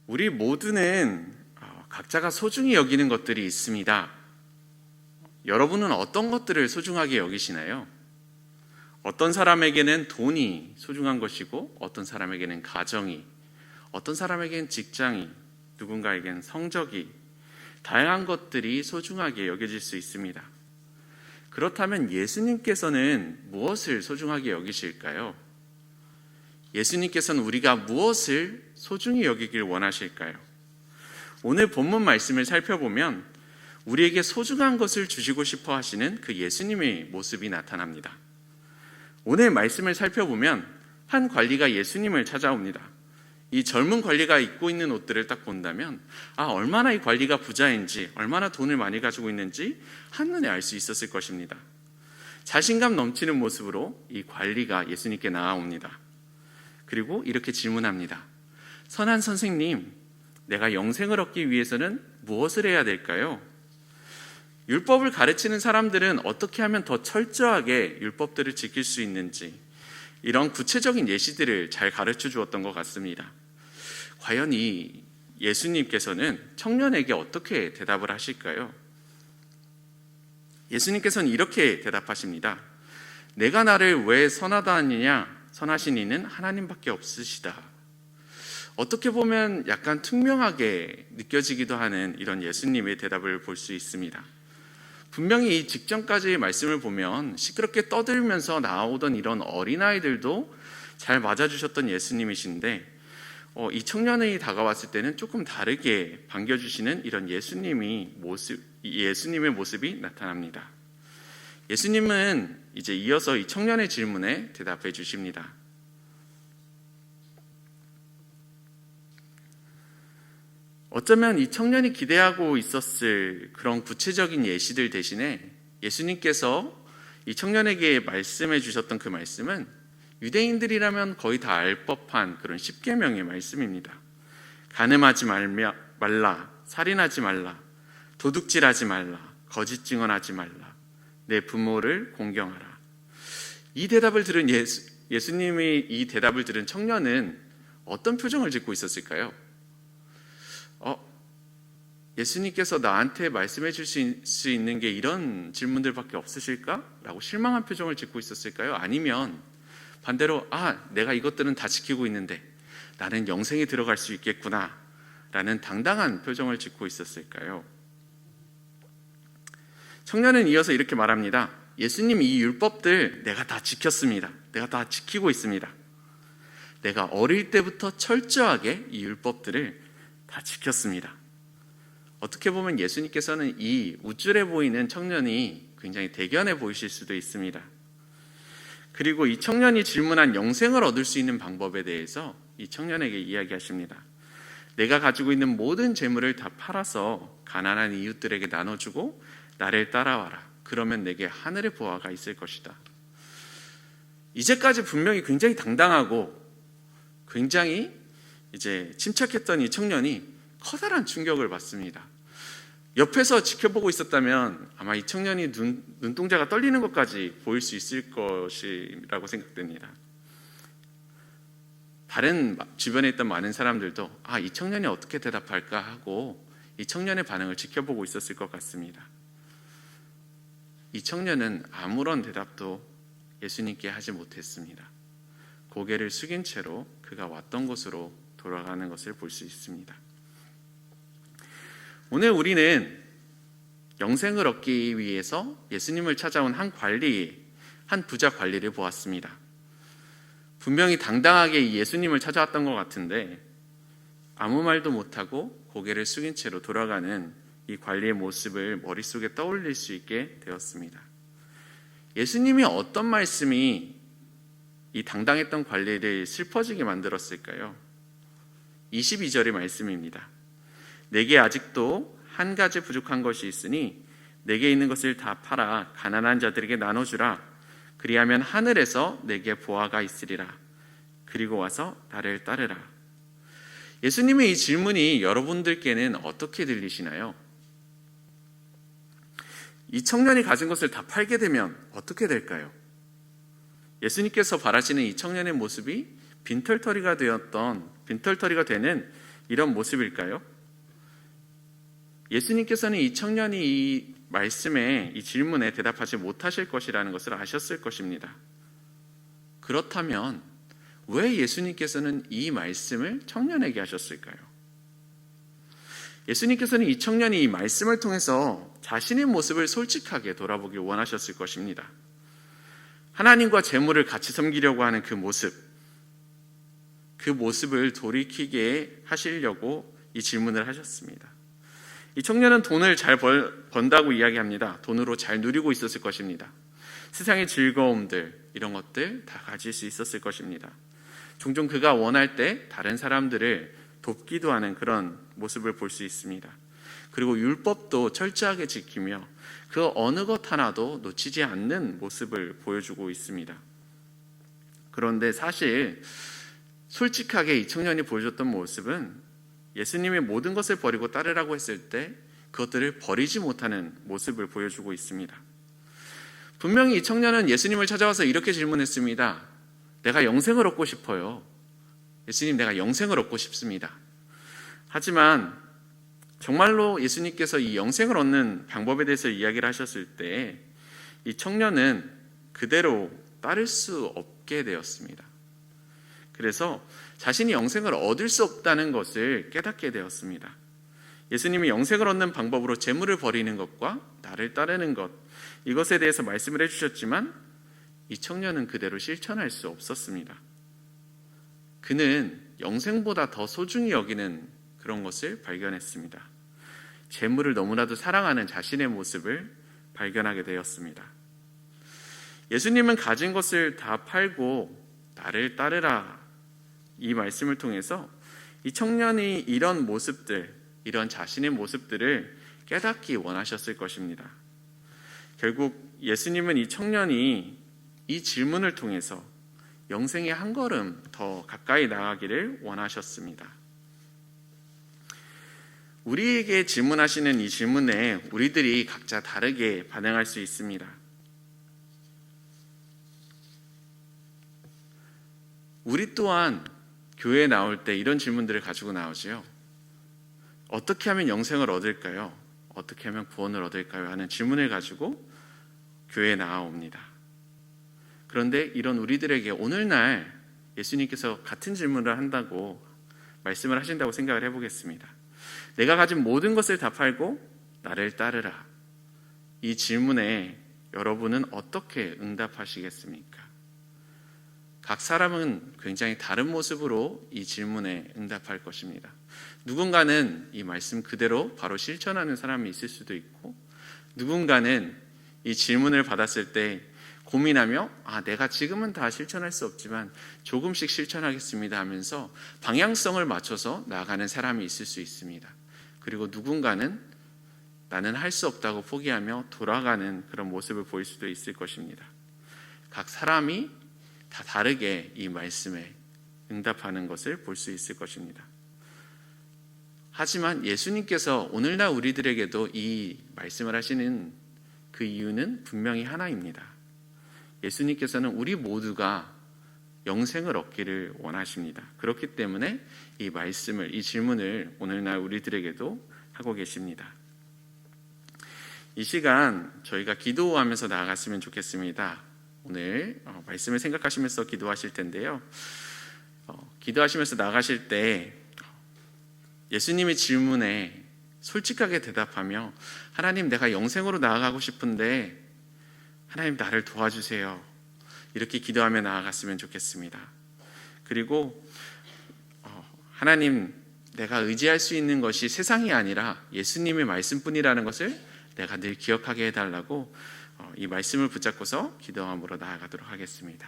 우리 모두는 각자가 소중히 여기는 것들이 있습니다. 여러분은 어떤 것들을 소중하게 여기시나요? 어떤 사람에게는 돈이 소중한 것이고, 어떤 사람에게는 가정이, 어떤 사람에게는 직장이, 누군가에게는 성적이, 다양한 것들이 소중하게 여겨질 수 있습니다. 그렇다면 예수님께서는 무엇을 소중하게 여기실까요? 예수님께서는 우리가 무엇을 소중히 여기길 원하실까요? 오늘 본문 말씀을 살펴보면 우리에게 소중한 것을 주시고 싶어 하시는 그 예수님의 모습이 나타납니다. 오늘 말씀을 살펴보면 한 관리가 예수님을 찾아옵니다. 이 젊은 관리가 입고 있는 옷들을 딱 본다면 얼마나 이 관리가 부자인지, 얼마나 돈을 많이 가지고 있는지 한눈에 알 수 있었을 것입니다. 자신감 넘치는 모습으로 이 관리가 예수님께 나아옵니다. 그리고 이렇게 질문합니다. 선한 선생님, 내가 영생을 얻기 위해서는 무엇을 해야 될까요? 율법을 가르치는 사람들은 어떻게 하면 더 철저하게 율법들을 지킬 수 있는지, 이런 구체적인 예시들을 잘 가르쳐 주었던 것 같습니다. 과연 이 예수님께서는 청년에게 어떻게 대답을 하실까요? 예수님께서는 이렇게 대답하십니다. 내가 나를 왜 선하다 하느냐? 선하신 이는 하나님밖에 없으시다. 어떻게 보면 약간 투명하게 느껴지기도 하는 이런 예수님의 대답을 볼 수 있습니다. 분명히 이 직전까지의 말씀을 보면 시끄럽게 떠들면서 나오던 이런 어린아이들도 잘 맞아주셨던 예수님이신데, 이 청년이 다가왔을 때는 조금 다르게 반겨주시는 이런 예수님의 모습이 나타납니다. 예수님은 이제 이어서 이 청년의 질문에 대답해 주십니다. 어쩌면 이 청년이 기대하고 있었을 그런 구체적인 예시들 대신에 예수님께서 이 청년에게 말씀해 주셨던 그 말씀은 유대인들이라면 거의 다 알 법한 그런 십계명의 말씀입니다. 간음하지 말라, 살인하지 말라, 도둑질하지 말라, 거짓 증언하지 말라, 내 부모를 공경하라. 이 대답을 들은 예수님이 이 대답을 들은 청년은 어떤 표정을 짓고 있었을까요? 예수님께서 나한테 말씀해 줄 수 있는 게 이런 질문들밖에 없으실까? 라고 실망한 표정을 짓고 있었을까요? 아니면 반대로 내가 이것들은 다 지키고 있는데 나는 영생에 들어갈 수 있겠구나 라는 당당한 표정을 짓고 있었을까요? 청년은 이어서 이렇게 말합니다. 예수님, 이 율법들 내가 다 지켰습니다. 내가 다 지키고 있습니다. 내가 어릴 때부터 철저하게 이 율법들을 다 지켰습니다. 어떻게 보면 예수님께서는 이 우쭐해 보이는 청년이 굉장히 대견해 보이실 수도 있습니다. 그리고 이 청년이 질문한 영생을 얻을 수 있는 방법에 대해서 이 청년에게 이야기하십니다. 내가 가지고 있는 모든 재물을 다 팔아서 가난한 이웃들에게 나눠주고 나를 따라와라. 그러면 내게 하늘의 보화가 있을 것이다. 이제까지 분명히 굉장히 당당하고 굉장히 이제 침착했던 이 청년이 커다란 충격을 받습니다. 옆에서 지켜보고 있었다면 아마 이 청년이 눈동자가 떨리는 것까지 보일 수 있을 것이라고 생각됩니다. 다른 주변에 있던 많은 사람들도 이 청년이 어떻게 대답할까 하고 이 청년의 반응을 지켜보고 있었을 것 같습니다. 이 청년은 아무런 대답도 예수님께 하지 못했습니다. 고개를 숙인 채로 그가 왔던 곳으로 돌아가는 것을 볼 수 있습니다. 오늘 우리는 영생을 얻기 위해서 예수님을 찾아온 한 부자 관리를 보았습니다. 분명히 당당하게 예수님을 찾아왔던 것 같은데 아무 말도 못하고 고개를 숙인 채로 돌아가는 이 관리의 모습을 머릿속에 떠올릴 수 있게 되었습니다. 예수님이 어떤 말씀이 이 당당했던 관리를 슬퍼지게 만들었을까요? 22절의 말씀입니다. 내게 아직도 한 가지 부족한 것이 있으니 내게 있는 것을 다 팔아 가난한 자들에게 나눠주라. 그리하면 하늘에서 내게 보화가 있으리라. 그리고 와서 나를 따르라. 예수님의 이 질문이 여러분들께는 어떻게 들리시나요? 이 청년이 가진 것을 다 팔게 되면 어떻게 될까요? 예수님께서 바라시는 이 청년의 모습이 빈털터리가 되는 이런 모습일까요? 예수님께서는 이 청년이 이 말씀에, 이 질문에 대답하지 못하실 것이라는 것을 아셨을 것입니다. 그렇다면 왜 예수님께서는 이 말씀을 청년에게 하셨을까요? 예수님께서는 이 청년이 이 말씀을 통해서 자신의 모습을 솔직하게 돌아보길 원하셨을 것입니다. 하나님과 재물을 같이 섬기려고 하는 그 모습을 돌이키게 하시려고 이 질문을 하셨습니다. 이 청년은 돈을 잘 번다고 이야기합니다. 돈으로 잘 누리고 있었을 것입니다. 세상의 즐거움들, 이런 것들 다 가질 수 있었을 것입니다. 종종 그가 원할 때 다른 사람들을 돕기도 하는 그런 모습을 볼 수 있습니다. 그리고 율법도 철저하게 지키며 그 어느 것 하나도 놓치지 않는 모습을 보여주고 있습니다. 그런데 사실 솔직하게 이 청년이 보여줬던 모습은 예수님의 모든 것을 버리고 따르라고 했을 때 그것들을 버리지 못하는 모습을 보여주고 있습니다. 분명히 이 청년은 예수님을 찾아와서 이렇게 질문했습니다. 내가 영생을 얻고 싶어요. 예수님, 내가 영생을 얻고 싶습니다. 하지만 정말로 예수님께서 이 영생을 얻는 방법에 대해서 이야기를 하셨을 때 이 청년은 그대로 따를 수 없게 되었습니다. 그래서 자신이 영생을 얻을 수 없다는 것을 깨닫게 되었습니다. 예수님이 영생을 얻는 방법으로 재물을 버리는 것과 나를 따르는 것, 이것에 대해서 말씀을 해주셨지만 이 청년은 그대로 실천할 수 없었습니다. 그는 영생보다 더 소중히 여기는 그런 것을 발견했습니다. 재물을 너무나도 사랑하는 자신의 모습을 발견하게 되었습니다. 예수님은 가진 것을 다 팔고 나를 따르라, 이 말씀을 통해서 이 청년이 이런 모습들, 이런 자신의 모습들을 깨닫기 원하셨을 것입니다. 결국 예수님은 이 청년이 이 질문을 통해서 영생의 한 걸음 더 가까이 나아가기를 원하셨습니다. 우리에게 질문하시는 이 질문에 우리들이 각자 다르게 반응할 수 있습니다. 우리 또한 교회에 나올 때 이런 질문들을 가지고 나오지요. 어떻게 하면 영생을 얻을까요? 어떻게 하면 구원을 얻을까요? 하는 질문을 가지고 교회에 나아옵니다. 그런데 이런 우리들에게 오늘날 예수님께서 같은 질문을 한다고 말씀을 하신다고 생각을 해보겠습니다. 내가 가진 모든 것을 다 팔고 나를 따르라. 이 질문에 여러분은 어떻게 응답하시겠습니까? 각 사람은 굉장히 다른 모습으로 이 질문에 응답할 것입니다. 누군가는 이 말씀 그대로 바로 실천하는 사람이 있을 수도 있고, 누군가는 이 질문을 받았을 때 고민하며 내가 지금은 다 실천할 수 없지만 조금씩 실천하겠습니다 하면서 방향성을 맞춰서 나아가는 사람이 있을 수 있습니다. 그리고 누군가는 나는 할 수 없다고 포기하며 돌아가는 그런 모습을 보일 수도 있을 것입니다. 각 사람이 다 다르게 이 말씀에 응답하는 것을 볼 수 있을 것입니다. 하지만 예수님께서 오늘날 우리들에게도 이 말씀을 하시는 그 이유는 분명히 하나입니다. 예수님께서는 우리 모두가 영생을 얻기를 원하십니다. 그렇기 때문에 이 말씀을, 이 질문을 오늘날 우리들에게도 하고 계십니다. 이 시간 저희가 기도하면서 나아갔으면 좋겠습니다. 오늘 말씀을 생각하시면서 기도하실 텐데요. 기도하시면서 나가실 때 예수님의 질문에 솔직하게 대답하며 하나님, 내가 영생으로 나아가고 싶은데 하나님 나를 도와주세요. 이렇게 기도하며 나아갔으면 좋겠습니다. 그리고 하나님, 내가 의지할 수 있는 것이 세상이 아니라 예수님의 말씀뿐이라는 것을 내가 늘 기억하게 해달라고 이 말씀을 붙잡고서 기도함으로 나아가도록 하겠습니다.